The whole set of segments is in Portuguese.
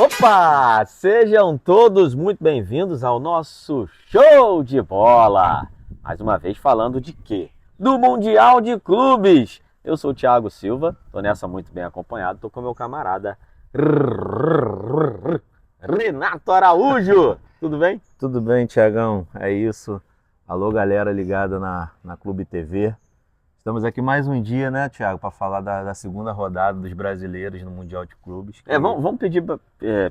Opa! Sejam todos muito bem-vindos ao nosso show de bola. Mais uma vez falando de quê? Do Mundial de Clubes. Eu sou o Thiago Silva, tô nessa muito bem acompanhado, tô com meu camarada Renato Araújo. Tudo bem? Tudo bem, Thiagão, é isso. Alô, galera ligada na Clube TV. Estamos aqui mais um dia, né, Thiago, para falar da segunda rodada dos brasileiros no Mundial de Clubes. Vamos pedir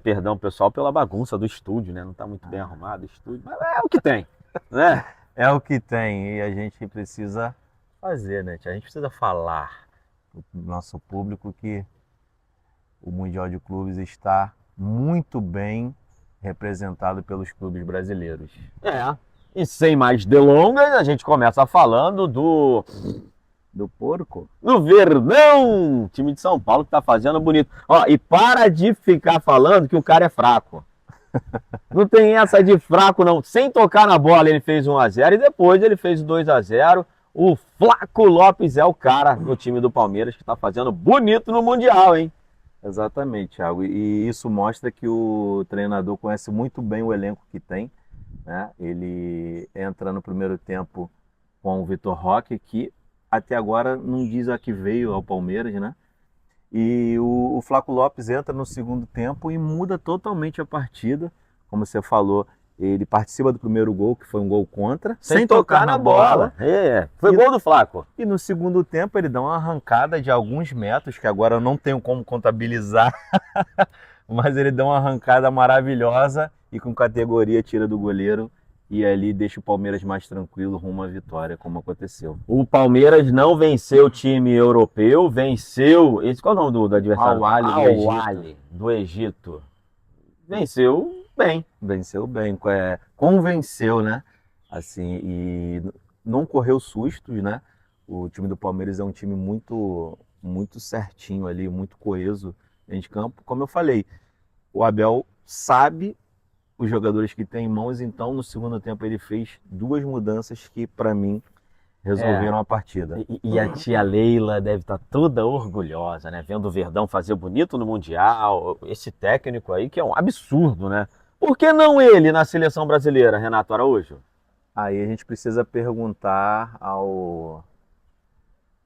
perdão, pessoal, pela bagunça do estúdio, né? Não tá muito bem arrumado o estúdio, mas é o que tem, né? É o que tem e a gente precisa fazer, né, Thiago? A gente precisa falar para o nosso público que o Mundial de Clubes está muito bem representado pelos clubes brasileiros. E sem mais delongas, a gente começa falando do porco? do Verdão, time de São Paulo que tá fazendo bonito. Ó, e para de ficar falando que o cara é fraco. Não tem essa de fraco, não. Sem tocar na bola, ele fez 1-0 e depois ele fez 2-0. O Flaco Lopes é o cara do time do Palmeiras que tá fazendo bonito no Mundial, hein? Exatamente, Thiago. E isso mostra que o treinador conhece muito bem o elenco que tem, né? Ele entra no primeiro tempo com o Vitor Roque, que até agora não diz a que veio ao Palmeiras, né? E o Flaco Lopes entra no segundo tempo e muda totalmente a partida. Como você falou, ele participa do primeiro gol, que foi um gol contra, Sem tocar na bola. Foi gol do Flaco. E no segundo tempo ele dá uma arrancada de alguns metros, que agora eu não tenho como contabilizar, mas ele dá uma arrancada maravilhosa e com categoria tira do goleiro e ali deixa o Palmeiras mais tranquilo rumo à vitória, como aconteceu. O Palmeiras não venceu o time europeu, venceu... Qual é o nome do adversário? Al-Ahly do Egito. Venceu bem. Venceu bem, convenceu, né? Assim, e não correu sustos, né? O time do Palmeiras é um time muito certinho ali, muito coeso dentro de campo. Como eu falei, o Abel sabe os jogadores que tem em mãos, então no segundo tempo ele fez duas mudanças que para mim resolveram a partida. E a tia Leila deve estar toda orgulhosa, né? Vendo o Verdão fazer bonito no Mundial, esse técnico aí que é um absurdo, né? Por que não ele na seleção brasileira, Renato Araújo? Aí a gente precisa perguntar ao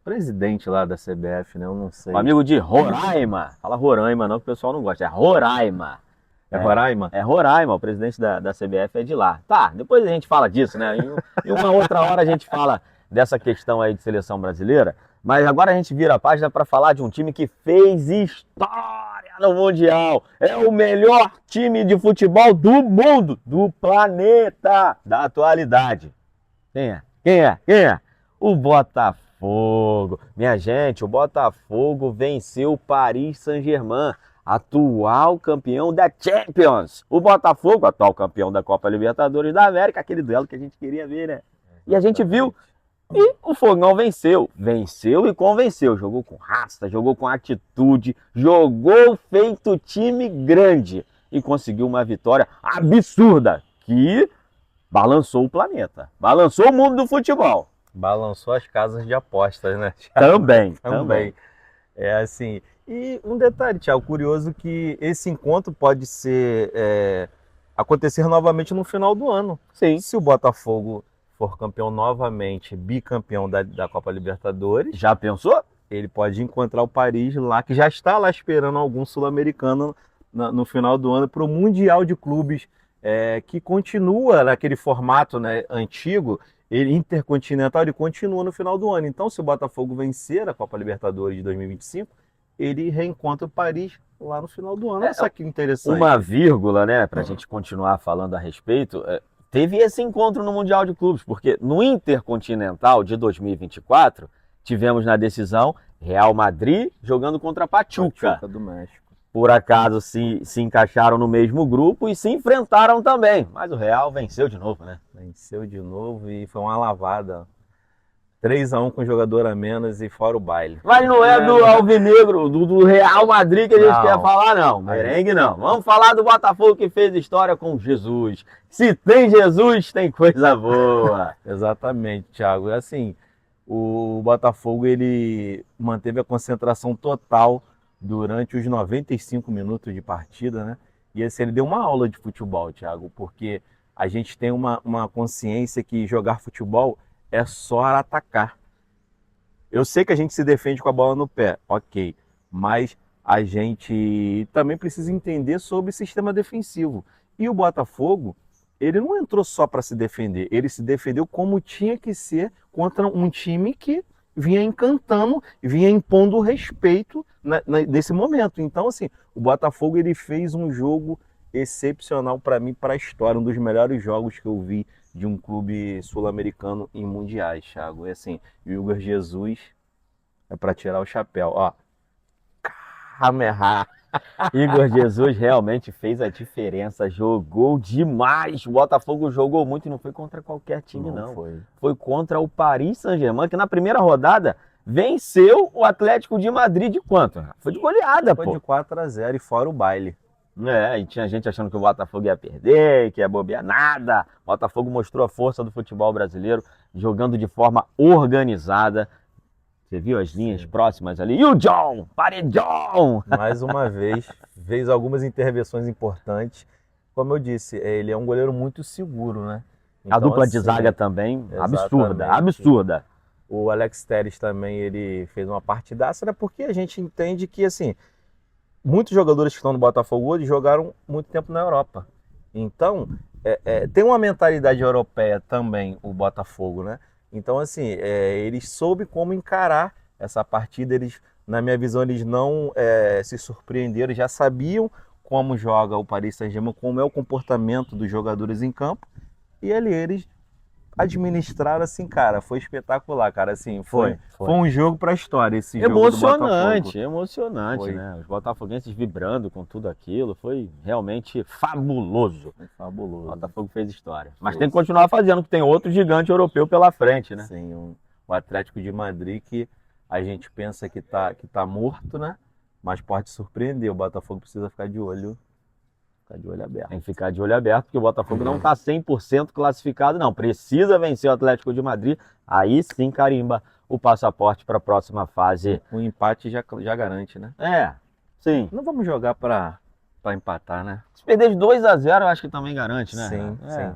presidente lá da CBF, né? Eu não sei. O amigo de Roraima. Fala Roraima não, que o pessoal não gosta. É Roraima. É Roraima? É Roraima, o presidente da CBF é de lá. Tá, depois a gente fala disso, né? Em uma outra hora a gente fala dessa questão aí de seleção brasileira. Mas agora a gente vira a página para falar de um time que fez história no Mundial. É o melhor time de futebol do mundo, do planeta, da atualidade. Quem é? Quem é? Quem é? O Botafogo. Minha gente, o Botafogo venceu o Paris Saint-Germain, atual campeão da Champions. O Botafogo, atual campeão da Copa Libertadores da América, aquele duelo que a gente queria ver, né? E a gente viu. E o Fogão venceu. Venceu e convenceu. Jogou com raça, jogou com atitude, jogou feito time grande. E conseguiu uma vitória absurda que balançou o planeta. Balançou o mundo do futebol. Balançou as casas de apostas, né? Também. É assim. E um detalhe, Thiago, curioso que esse encontro pode acontecer novamente no final do ano. Sim. Se o Botafogo for campeão novamente, bicampeão da Copa Libertadores, Já pensou? ele pode encontrar o Paris lá, que já está lá esperando algum sul-americano no final do ano para o Mundial de Clubes, que continua naquele formato, né, antigo, ele intercontinental, ele continua no final do ano. Então, se o Botafogo vencer a Copa Libertadores de 2025, ele reencontra o Paris lá no final do ano. Olha só que interessante. Uma vírgula, né, pra gente continuar falando a respeito, teve esse encontro no Mundial de Clubes, porque no Intercontinental de 2024, tivemos na decisão Real Madrid jogando contra Pachuca. do México. Por acaso se encaixaram no mesmo grupo e se enfrentaram também, mas o Real venceu de novo, né? Venceu de novo e foi uma lavada. 3-1 com jogador a menos e fora o baile. Mas não é do Alvinegro, do Real Madrid que a gente Não. quer falar, não. Merengue não. Vamos falar do Botafogo que fez história com Jesus. Se tem Jesus, tem coisa boa. Exatamente, Thiago. Assim, o Botafogo ele manteve a concentração total durante os 95 minutos de partida, né? E assim, ele deu uma aula de futebol, Thiago, porque a gente tem uma consciência que jogar futebol é só atacar. Eu sei que a gente se defende com a bola no pé, ok, mas a gente também precisa entender sobre sistema defensivo. E o Botafogo, ele não entrou só para se defender, ele se defendeu como tinha que ser contra um time que vinha encantando, vinha impondo respeito nesse momento. Então, assim, o Botafogo ele fez um jogo excepcional para mim, para a história, um dos melhores jogos que eu vi de um clube sul-americano em mundiais, Thiago. É assim, o Igor Jesus é para tirar o chapéu, ó. Kamehameha. Igor Jesus realmente fez a diferença, jogou demais. O Botafogo jogou muito e não foi contra qualquer time, não. Foi contra o Paris Saint-Germain, que na primeira rodada venceu o Atlético de Madrid de quanto? Foi de goleada, pô. Foi de 4-0 e fora o baile. É, e tinha gente achando que o Botafogo ia perder, que ia bobear, nada. O Botafogo mostrou a força do futebol brasileiro, jogando de forma organizada. Você viu as linhas próximas ali? E o John! Paredão! Mais uma vez, fez algumas intervenções importantes. Como eu disse, ele é um goleiro muito seguro, né? Então, a dupla de zaga também, absurda, absurda. O Alex Telles também, ele fez uma partidaça, né? Porque a gente entende que, assim, muitos jogadores que estão no Botafogo hoje jogaram muito tempo na Europa. Então, tem uma mentalidade europeia também, o Botafogo, né? Então, assim, eles soube como encarar essa partida. Eles, na minha visão, eles não se surpreenderam, já sabiam como joga o Paris Saint-Germain, como é o comportamento dos jogadores em campo. E ali eles administraram, assim, cara, foi espetacular, cara. Assim, foi um jogo para a história esse jogo do Botafogo. Emocionante, né? Os botafoguenses vibrando com tudo aquilo, foi realmente fabuloso. Fabuloso. O Botafogo fez história. Mas tem que continuar fazendo, que tem outro gigante europeu pela frente, né? Sim, o Atlético de Madrid, que a gente pensa que tá morto, né? Mas pode surpreender, o Botafogo precisa ficar de olho aberto. Tem que ficar de olho aberto, porque o Botafogo não está 100% classificado, não. Precisa vencer o Atlético de Madrid, aí sim carimba o passaporte para a próxima fase. O empate já garante, né? Sim. Não vamos jogar para empatar, né? Se perder de 2-0, eu acho que também garante, né? Sim.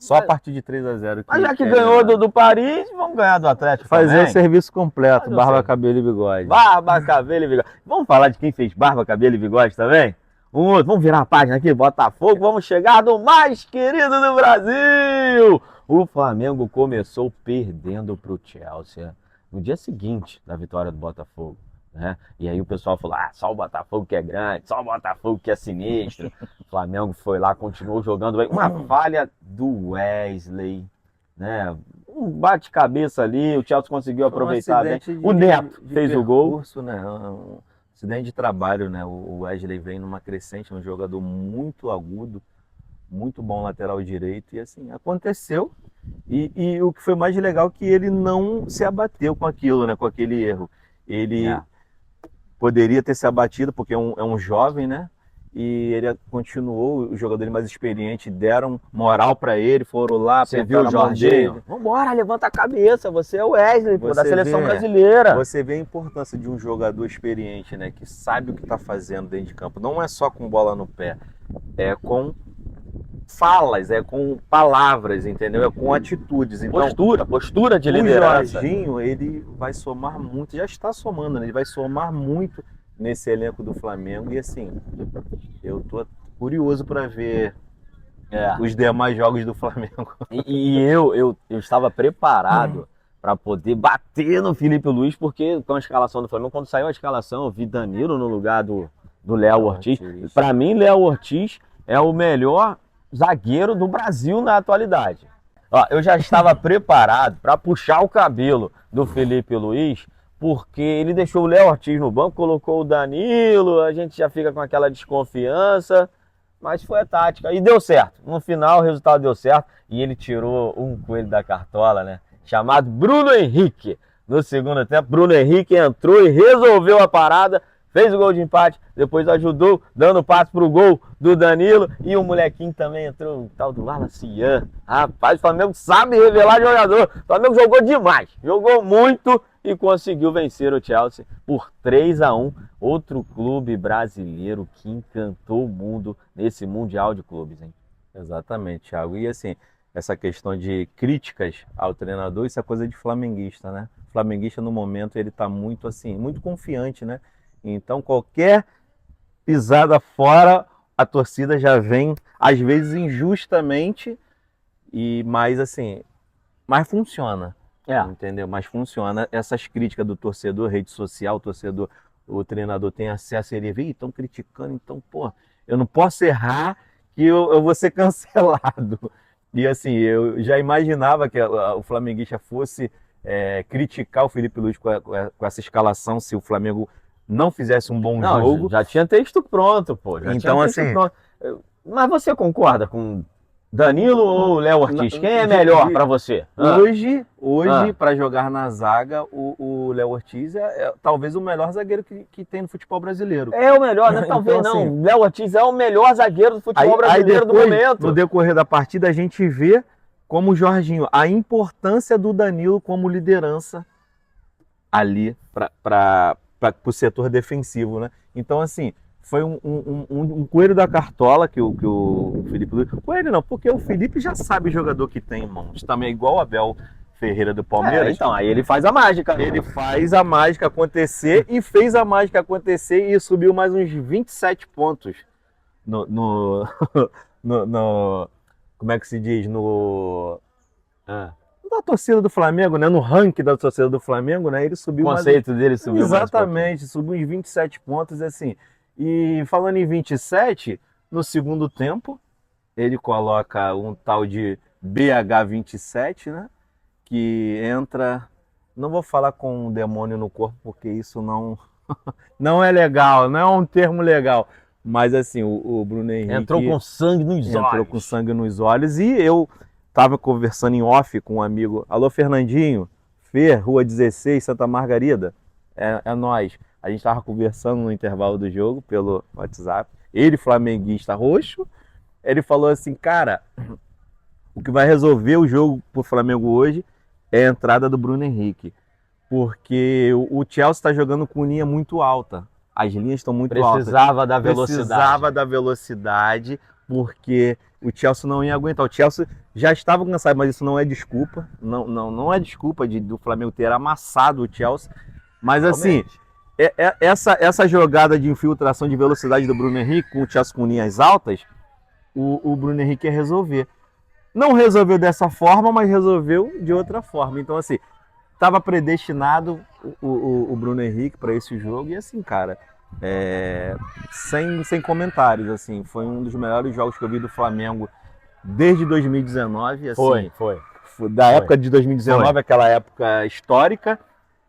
Só a partir de 3-0. Mas já que ganhou do Paris, vamos ganhar do Atlético fazer também. O serviço completo, barba, cabelo e bigode. Barba, cabelo e bigode. Vamos falar de quem fez barba, cabelo e bigode também? Vamos virar a página aqui, Botafogo, vamos chegar no mais querido do Brasil! O Flamengo começou perdendo para o Chelsea no dia seguinte da vitória do Botafogo, né? E aí o pessoal falou, só o Botafogo que é grande, só o Botafogo que é sinistro. O Flamengo foi lá, continuou jogando bem. Uma falha do Wesley, né? Um bate-cabeça ali, o Chelsea conseguiu aproveitar bem. O Neto fez o gol. Né? Acidente de trabalho, né? O Wesley vem numa crescente, um jogador muito agudo, muito bom lateral direito, e assim, aconteceu. E o que foi mais legal é que ele não se abateu com aquilo, né? Com aquele erro. Ele poderia ter se abatido, porque é um jovem, né? E ele continuou, os jogadores mais experientes deram moral para ele, foram lá. Você viu o Jorginho? Vambora, levanta a cabeça, você é o Wesley, da seleção brasileira. Você vê a importância de um jogador experiente, né? Que sabe o que está fazendo dentro de campo. Não é só com bola no pé, é com falas, é com palavras, entendeu? É com atitudes. Então, postura de liderança. O Jorginho, ele vai somar muito, já está somando, né? Ele vai somar muito nesse elenco do Flamengo. E assim, eu tô curioso para ver os demais jogos do Flamengo. E eu estava preparado para poder bater no Felipe Luiz, porque com a escalação do Flamengo, quando saiu a escalação, eu vi Danilo no lugar do Léo Ortiz. Para mim, Léo Ortiz é o melhor zagueiro do Brasil na atualidade. Eu já estava preparado para puxar o cabelo do Felipe Luiz, porque ele deixou o Léo Ortiz no banco, colocou o Danilo, a gente já fica com aquela desconfiança, mas foi a tática e deu certo. No final o resultado deu certo e ele tirou um coelho da cartola, né? Chamado Bruno Henrique. No segundo tempo, Bruno Henrique entrou e resolveu a parada, fez o gol de empate, depois ajudou, dando passe pro gol do Danilo, e o molequinho também entrou, o tal do Wallace. Rapaz, o Flamengo sabe revelar jogador. O Flamengo jogou demais, jogou muito e conseguiu vencer o Chelsea por 3-1. Outro clube brasileiro que encantou o mundo nesse Mundial de Clubes, hein? Exatamente, Thiago. E assim, essa questão de críticas ao treinador, isso é coisa de flamenguista, né? O flamenguista no momento ele tá muito assim, muito confiante, né? Então qualquer pisada fora, a torcida já vem, às vezes injustamente, e mais assim, mas funciona. Entendeu? Mas funciona. Essas críticas do torcedor, rede social, o torcedor, o treinador tem acesso, ele vê, estão criticando, então, pô, eu não posso errar que eu vou ser cancelado. E assim, eu já imaginava que o flamenguista fosse criticar o Felipe Luiz com essa escalação se o Flamengo não fizesse um bom jogo. Já tinha texto pronto, pô. Então, assim, pronto. Mas você concorda com Danilo ou Léo Ortiz? Quem é melhor para você? Hoje para jogar na zaga, o Léo Ortiz é talvez o melhor zagueiro que tem no futebol brasileiro. É o melhor, né? Talvez então, não. Assim, Léo Ortiz é o melhor zagueiro do futebol brasileiro depois, do momento. No decorrer da partida, a gente vê como o Jorginho, a importância do Danilo como liderança ali para o setor defensivo, né? Então, assim, foi um coelho da cartola que o Felipe Luiz... Coelho não, porque o Felipe já sabe o jogador que tem em mãos. Também é igual o Abel Ferreira do Palmeiras. Então, aí ele faz a mágica. Ele faz a mágica acontecer e fez a mágica acontecer e subiu mais uns 27 pontos no como é que se diz? Da torcida do Flamengo, né? No ranking da torcida do Flamengo, né? Ele subiu o conceito dele subiu. Exatamente, subiu uns 27 pontos, assim. E falando em 27, no segundo tempo, ele coloca um tal de BH27, né? Que entra... Não vou falar com um demônio no corpo, porque isso não é legal, não é um termo legal. Mas assim, o Bruno Henrique... Entrou com sangue nos olhos. Entrou com sangue nos olhos. E eu estava conversando em off com um amigo. Alô, Fernandinho, Fer, Rua 16, Santa Margarida. É nós. A gente estava conversando no intervalo do jogo pelo WhatsApp. Ele, flamenguista roxo, ele falou assim, cara, o que vai resolver o jogo pro Flamengo hoje é a entrada do Bruno Henrique. Porque o Chelsea está jogando com linha muito alta. As linhas estão muito altas. Precisava da velocidade. Precisava da velocidade, porque o Chelsea não ia aguentar. O Chelsea já estava cansado, mas isso não é desculpa. Não é desculpa do Flamengo ter amassado o Chelsea. Mas assim, essa jogada de infiltração de velocidade do Bruno Henrique, com o Chelsea com linhas altas, o Bruno Henrique ia resolver. Não resolveu dessa forma, mas resolveu de outra forma. Então assim, estava predestinado o Bruno Henrique para esse jogo. E assim, cara, sem comentários, assim, foi um dos melhores jogos que eu vi do Flamengo desde 2019. Assim, Foi. Da época de 2019, aquela época histórica.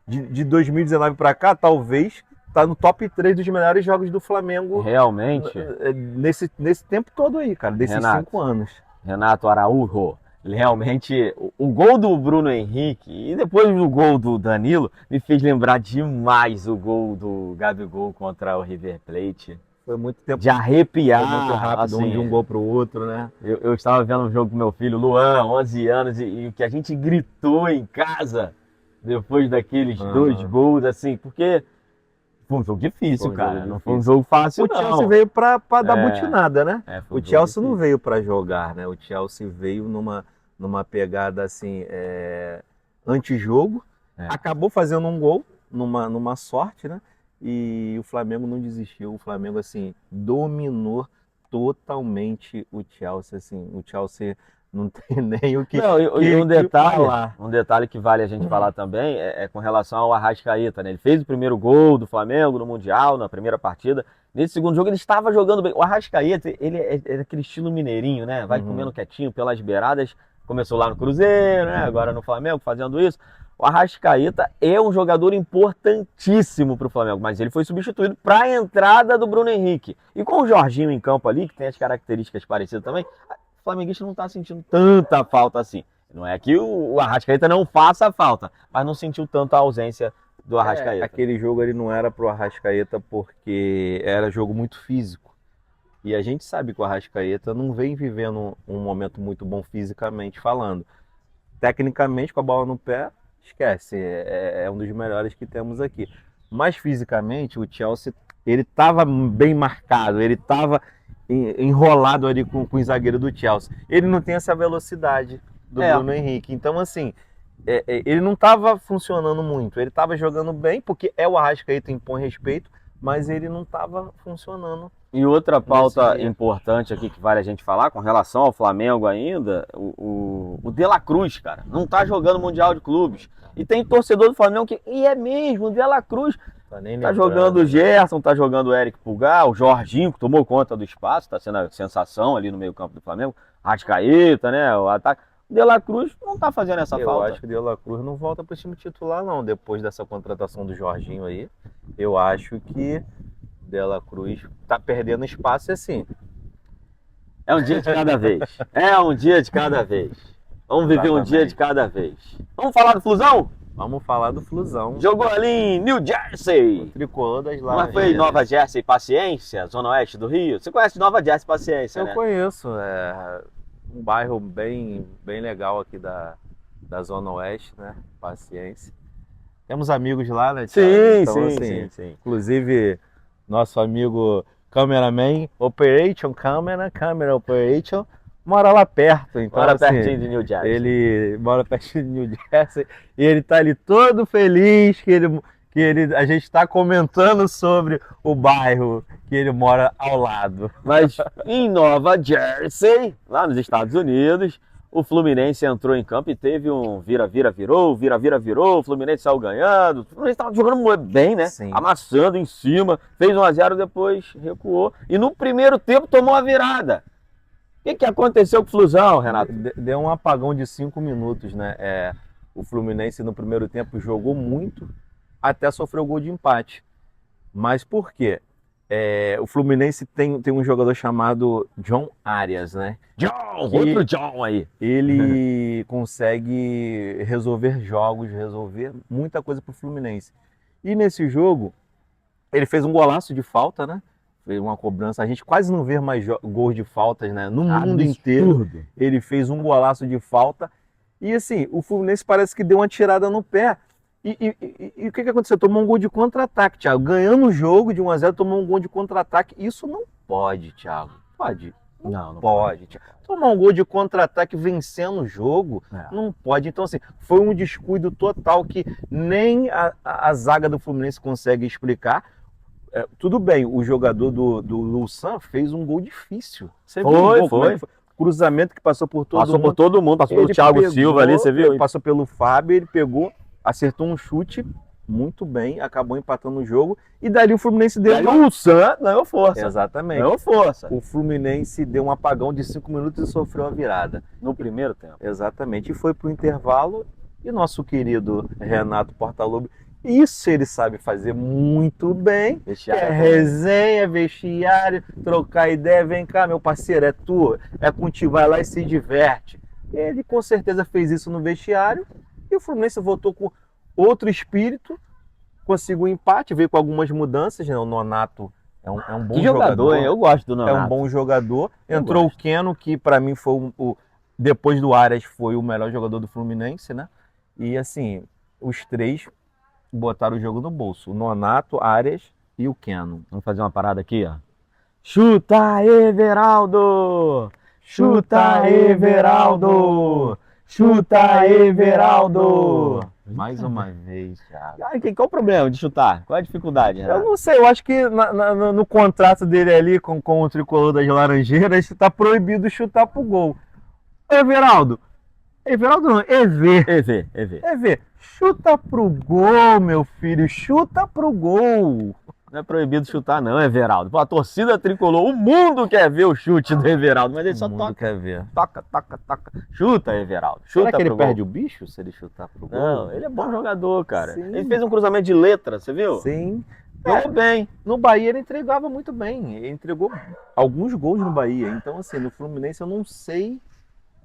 De 2019 para cá, talvez tá no top 3 dos melhores jogos do Flamengo. Realmente? Nesse tempo todo aí, cara, desses 5 anos. Renato Araújo, realmente o gol do Bruno Henrique e depois do gol do Danilo me fez lembrar demais o gol do Gabigol contra o River Plate. Foi muito tempo. De arrepiar. Foi muito rápido, assim, de um gol pro outro, né? Eu estava vendo um jogo com meu filho, Luan, 11 anos, e o que a gente gritou em casa depois daqueles 2 gols, assim, porque foi um jogo difícil, cara. Não foi um jogo fácil, não. O Chelsea veio pra dar butinada, né? O Chelsea não veio pra jogar, né? O Chelsea veio numa pegada, assim, antijogo. Acabou fazendo um gol, numa sorte, né? E o Flamengo não desistiu. O Flamengo, assim, dominou totalmente o Chelsea, assim. O Chelsea não tem nem o que um detalhe que vale a gente falar também é com relação ao Arrascaeta, né? Ele fez o primeiro gol do Flamengo no Mundial, na primeira partida. Nesse segundo jogo ele estava jogando bem. O Arrascaeta, ele é aquele estilo mineirinho, né? Vai comendo quietinho pelas beiradas. Começou lá no Cruzeiro, né? Agora no Flamengo fazendo isso. O Arrascaeta é um jogador importantíssimo para o Flamengo, mas ele foi substituído para a entrada do Bruno Henrique. E com o Jorginho em campo ali, que tem as características parecidas também, o flamenguista não está sentindo tanta falta assim. Não é que o Arrascaeta não faça falta, mas não sentiu tanta ausência do Arrascaeta. Aquele jogo ali não era pro Arrascaeta porque era jogo muito físico. E a gente sabe que o Arrascaeta não vem vivendo um momento muito bom fisicamente falando. Tecnicamente, com a bola no pé, esquece, é um dos melhores que temos aqui. Mas fisicamente o Chelsea, ele estava bem marcado, ele estava enrolado ali com o zagueiro do Chelsea. Ele não tem essa velocidade do Bruno Henrique. Então, assim, ele não estava funcionando muito. Ele estava jogando bem, porque o Arrascaeta impõe respeito, mas ele não estava funcionando. E outra pauta importante aqui que vale a gente falar com relação ao Flamengo ainda, o De La Cruz, cara, não tá jogando Mundial de Clubes. E tem torcedor do Flamengo que, e é mesmo, o De La Cruz tá jogando o Gerson, tá jogando o Eric Pulgar, o Jorginho, que tomou conta do espaço, tá sendo a sensação ali no meio campo do Flamengo, Arrascaeta, né, o ataque. O De La Cruz não tá fazendo essa falta. Eu acho que o De La Cruz não volta pro time titular não, depois dessa contratação do Jorginho aí. Eu acho que De La Cruz tá perdendo espaço assim. É um dia de cada vez. É um dia de cada vez. Vamos viver um dia de cada vez. Vamos falar do Flusão? Vamos falar do Flusão. Jogou ali em New Jersey. O tricolor das Laranjeiras. Mas foi Nova Jersey Paciência, zona oeste do Rio? Você conhece Nova Jersey Paciência, né? Eu conheço. É um bairro bem legal aqui da zona oeste, né? Paciência. Temos amigos lá, né, Thiago? Sim, Então, sim. Inclusive, nosso amigo cameraman, camera operation, mora lá perto. Então, Mora assim, pertinho de New Jersey. Ele mora pertinho de New Jersey e ele tá ali todo feliz a gente está comentando sobre o bairro que ele mora ao lado. Mas em Nova Jersey, lá nos Estados Unidos, o Fluminense entrou em campo e teve um vira-vira-virou, o Fluminense saiu ganhando, o Fluminense estava jogando bem, né? Sim. Amassando em cima, fez 1-0, depois recuou. E no primeiro tempo tomou a virada. O que aconteceu com o Flusão, Renato? Deu um apagão de 5 minutos, né? O Fluminense no primeiro tempo jogou muito, até sofreu gol de empate. Mas por quê? O Fluminense tem um jogador chamado John Arias, né? Outro John aí. Ele consegue resolver jogos, resolver muita coisa pro Fluminense. E nesse jogo, ele fez um golaço de falta, né? Fez uma cobrança. A gente quase não vê mais gols de faltas, né? No mundo inteiro. Ele fez um golaço de falta. E assim, o Fluminense parece que deu uma tirada no pé. E o que aconteceu? Tomou um gol de contra-ataque, Thiago. Ganhando o jogo de 1-0, tomou um gol de contra-ataque. Isso não pode, Thiago. Pode? Não pode. Thiago. Tomar um gol de contra-ataque vencendo o jogo, não pode. Então, assim, foi um descuido total que nem a zaga do Fluminense consegue explicar. Tudo bem, o jogador do Lusan fez um gol difícil. Você viu? Foi. Cruzamento que passou por todo mundo. Passou por todo mundo, passou pelo Thiago Silva ali, você viu? Passou pelo Fábio, ele pegou, acertou um chute muito bem, acabou empatando o jogo. E dali o Fluminense deu... O Lusan ganhou força. Exatamente. Ganhou força. O Fluminense deu um apagão de 5 minutos e sofreu a virada. No primeiro tempo. Exatamente. E foi pro intervalo. E nosso querido Renato Portaluppi, isso ele sabe fazer muito bem. Resenha, vestiário, trocar ideia. Vem cá, meu parceiro, é tu, é contigo, vai lá e se diverte. Ele com certeza fez isso no vestiário. E o Fluminense voltou com outro espírito, conseguiu um empate, veio com algumas mudanças, né? O Nonato é um bom jogador. Hein? Eu gosto do Nonato. É um bom jogador. Entrou o Keno, que para mim foi depois do Arias foi o melhor jogador do Fluminense, né? E assim, os três botaram o jogo no bolso. O Nonato, Arias e o Keno. Vamos fazer uma parada aqui, ó. Chuta, Everaldo! Chuta, Everaldo! Chuta, Everaldo! Mais uma vez, Thiago. Qual o problema de chutar? Qual é a dificuldade, Renato? Eu não sei, eu acho que no contrato dele ali com o tricolor das Laranjeiras está proibido chutar pro gol. Everaldo não, EV. Chuta pro gol, meu filho, chuta pro gol. Não é proibido chutar não, Everaldo. Pô, a torcida tricolor, o mundo quer ver o chute do Everaldo, mas ele só toca. Quer ver. Toca. Chuta, Everaldo. Chuta. Será que ele gol. perde o bicho se ele chutar pro gol? Não, ele é bom jogador, cara. Sim. Ele fez um cruzamento de letra, você viu? Sim. Jogou bem. No Bahia ele entregava muito bem. Ele entregou alguns gols no Bahia. Então, assim, no Fluminense eu não sei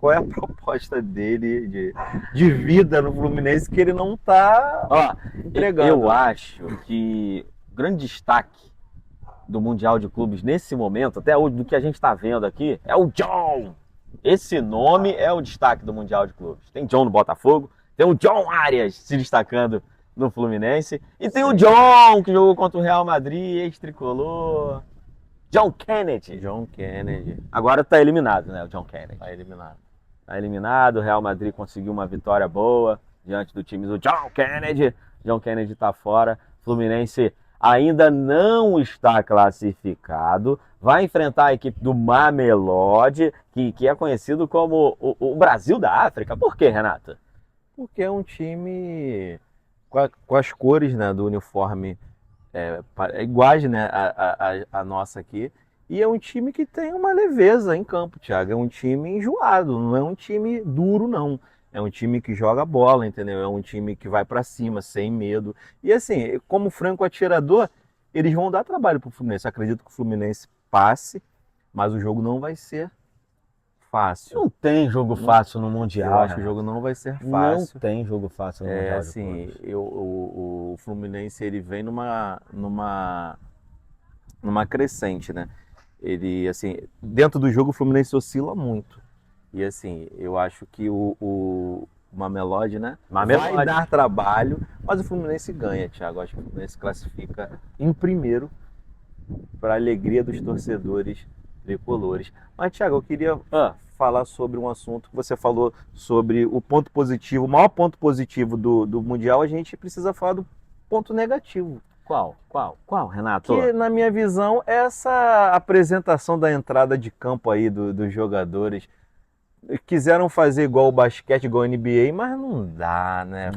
qual é a proposta dele de vida no Fluminense que ele não tá entregando. Eu acho que o grande destaque do Mundial de Clubes nesse momento, até hoje, do que a gente está vendo aqui, é o John. Esse nome é o destaque do Mundial de Clubes. Tem John no Botafogo, Tem o John Arias se destacando no Fluminense. E tem o John, que jogou contra o Real Madrid, ex-tricolor. John Kennedy. John Kennedy. Agora tá eliminado, né, o John Kennedy. Tá eliminado. Tá eliminado, o Real Madrid conseguiu uma vitória boa diante do time do John Kennedy. John Kennedy tá fora. Fluminense ainda não está classificado. Vai enfrentar a equipe do Mamelodi, que é conhecido como o Brasil da África. Por quê, Renato? Porque é um time com as cores, né, do uniforme iguais, né, a nossa aqui. E é um time que tem uma leveza em campo, Thiago. É um time enjoado, não é um time duro, não. É um time que joga bola, entendeu? É um time que vai pra cima, sem medo. E assim, como franco atirador, eles vão dar trabalho pro Fluminense. Eu acredito que o Fluminense passe, mas o jogo não vai ser fácil. Não tem jogo fácil no Mundial. Eu acho que o jogo não vai ser fácil. Não tem jogo fácil no Mundial. Assim, o Fluminense ele vem numa crescente, né? Ele, assim, dentro do jogo o Fluminense oscila muito. E assim, eu acho que o Mamelodi, né? Vai dar trabalho, mas o Fluminense ganha, Thiago. Eu acho que o Fluminense classifica em primeiro, para a alegria dos torcedores tricolores. Mas, Thiago, eu queria falar sobre um assunto que você falou sobre o ponto positivo, o maior ponto positivo do Mundial. A gente precisa falar do ponto negativo. Qual, Renato? Que, na minha visão, essa apresentação da entrada de campo aí dos jogadores. Quiseram fazer igual o basquete, igual o NBA, mas não dá, né?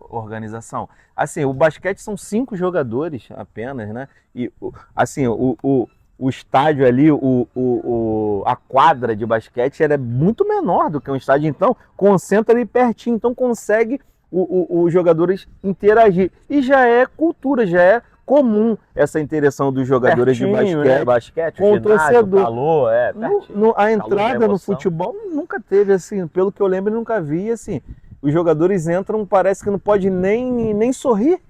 Organização. Assim, o basquete são 5 jogadores apenas, né? E, assim, o estádio ali, a quadra de basquete, ela é muito menor do que um estádio. Então, concentra ali pertinho. Então, consegue os jogadores interagir. E já é cultura, já é comum essa interação dos jogadores pertinho, de basquete com o torcedor. Calor, a entrada no futebol nunca teve, assim, pelo que eu lembro, nunca vi, assim, os jogadores entram, parece que não pode nem sorrir.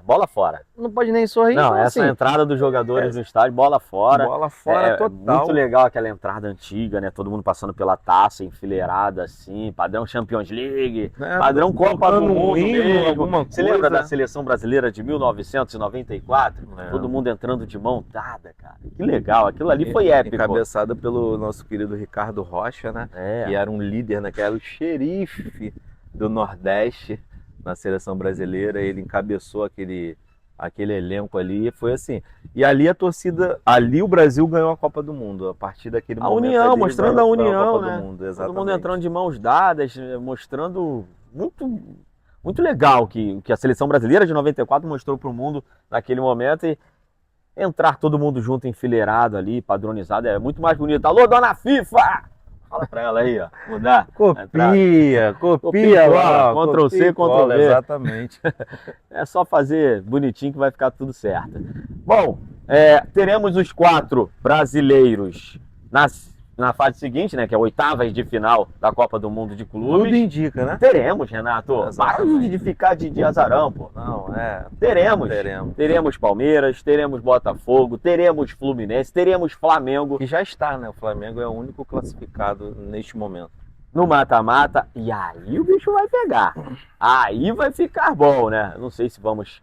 Bola fora. Não pode nem sorrir. Não, então, essa assim, entrada dos jogadores no estádio, bola fora. Bola fora total. Muito legal aquela entrada antiga, né? Todo mundo passando pela taça, enfileirada assim, padrão Champions League, padrão Copa do Mundo mesmo. Você lembra da seleção brasileira de 1994? Todo mundo entrando de mão dada, cara. Que legal, aquilo ali foi épico. Encabeçada pelo nosso querido Ricardo Rocha, né? Que era um líder, né? Que era o xerife do Nordeste na seleção brasileira. Ele encabeçou aquele elenco ali, foi assim. E ali a torcida, ali o Brasil ganhou a Copa do Mundo, a partir daquele momento. A união, ali, mostrando a união, Copa né? do Mundo, todo mundo entrando de mãos dadas, mostrando muito legal que a seleção brasileira de 94 mostrou para o mundo naquele momento. E entrar todo mundo junto, enfileirado ali, padronizado, é muito mais bonito. Alô, dona FIFA! Fala pra ela aí, ó. Mudar. Copia lá. Ctrl C, Ctrl V. Exatamente. É só fazer bonitinho que vai ficar tudo certo. Bom, teremos os 4 brasileiros na fase seguinte, né? Que é oitavas de final da Copa do Mundo de Clubes. Tudo indica, né? Teremos, Renato. Para de ficar de azarão, pô. Não, Teremos. Teremos Palmeiras, teremos Botafogo, teremos Fluminense, teremos Flamengo. Que já está, né? O Flamengo é o único classificado neste momento. No mata-mata. E aí o bicho vai pegar. Aí vai ficar bom, né? Não sei se vamos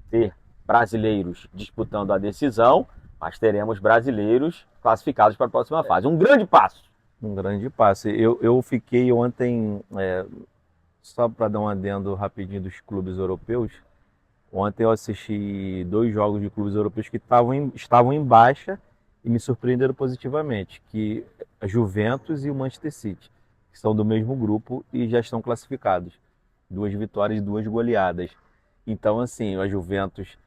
ter brasileiros disputando a decisão, mas teremos brasileiros classificados para a próxima fase. Um grande passo. Um grande passo. Eu fiquei ontem, só para dar um adendo rapidinho dos clubes europeus, ontem eu assisti 2 jogos de clubes europeus que estavam em baixa e me surpreenderam positivamente, que a Juventus e o Manchester City, que são do mesmo grupo e já estão classificados. 2 vitórias e 2 goleadas. Então, assim, a Juventus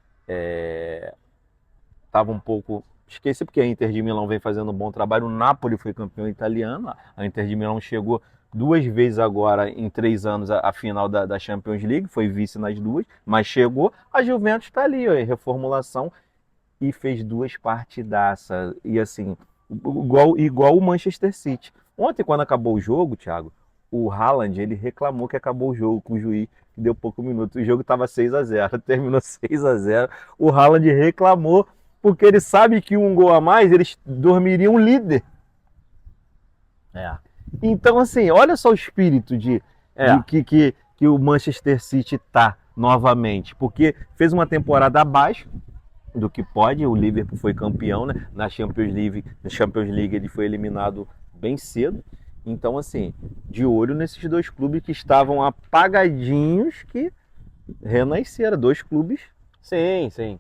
estava um pouco... Esqueci porque a Inter de Milão vem fazendo um bom trabalho. O Napoli foi campeão italiano. A Inter de Milão chegou 2 vezes agora em 3 anos à final da Champions League. Foi vice nas 2, mas chegou. A Juventus está ali, ó, em reformulação. E fez 2 partidaças. E assim, igual o Manchester City. Ontem, quando acabou o jogo, Thiago, o Haaland, ele reclamou que acabou o jogo com o juiz, que deu pouco minuto. O jogo estava 6-0, terminou 6-0. O Haaland reclamou, porque ele sabe que um gol a mais, eles dormiriam líder. Então, assim, olha só o espírito que que o Manchester City está novamente, porque fez uma temporada abaixo do que pode. O Liverpool foi campeão, né? Na Champions League ele foi eliminado bem cedo. Então, assim, de olho nesses dois clubes que estavam apagadinhos, que renasceram. Dois clubes. Sim, sim.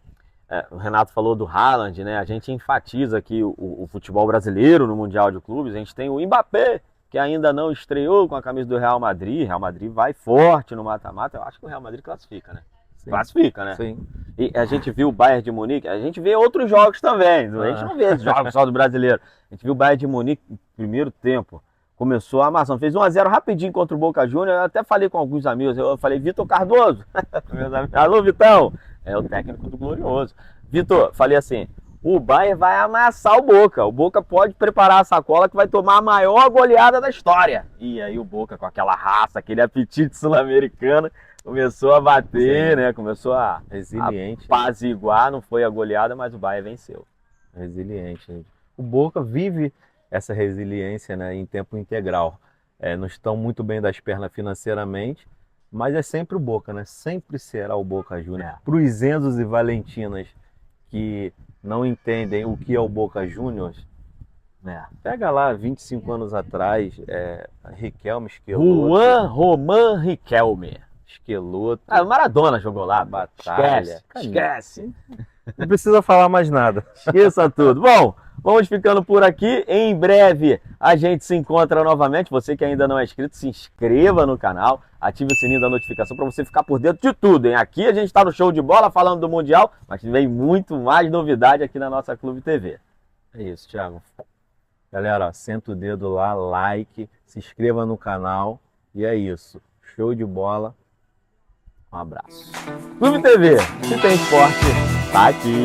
O Renato falou do Haaland, né? A gente enfatiza aqui o futebol brasileiro no Mundial de Clubes. A gente tem o Mbappé, que ainda não estreou com a camisa do Real Madrid. Real Madrid vai forte no mata-mata. Eu acho que o Real Madrid classifica, né? Sim. Classifica, né? Sim. E a gente viu o Bayern de Munique, a gente vê outros jogos também. A gente não vê esses jogos só do brasileiro. A gente viu o Bayern de Munique no primeiro tempo. Começou a amassão, fez 1-0 rapidinho contra o Boca Juniors. Eu até falei com alguns amigos, eu falei, Vitor Cardoso, meus amigos, alô Vitão, é o técnico do Glorioso. Vitor, falei assim, o Bayern vai amassar o Boca pode preparar a sacola que vai tomar a maior goleada da história. E aí o Boca, com aquela raça, aquele apetite sul-americano, começou a bater, sim, né? Começou a apaziguar, não foi a goleada, mas o Bayern venceu. Resiliente. O Boca vive essa resiliência, né, em tempo integral. Não estão muito bem das pernas financeiramente, mas é sempre o Boca, né? Sempre será o Boca Juniors. Para os Enzos e Valentinas que não entendem o que é o Boca Juniors, pega lá 25 anos atrás, Riquelme, Esqueloto. Juan Román Riquelme. Esqueloto. O Maradona jogou lá. Batalha. Esquece. Não precisa falar mais nada. Esqueça tudo. Bom, vamos ficando por aqui. Em breve a gente se encontra novamente. Você que ainda não é inscrito, se inscreva no canal, ative o sininho da notificação para você ficar por dentro de tudo, hein? Aqui a gente está no show de bola falando do Mundial, mas vem muito mais novidade aqui na nossa Clube TV. É isso, Thiago. Galera, ó, senta o dedo lá, like, se inscreva no canal e é isso. Show de bola. Um abraço. Clube TV, se tem esporte, tá aqui.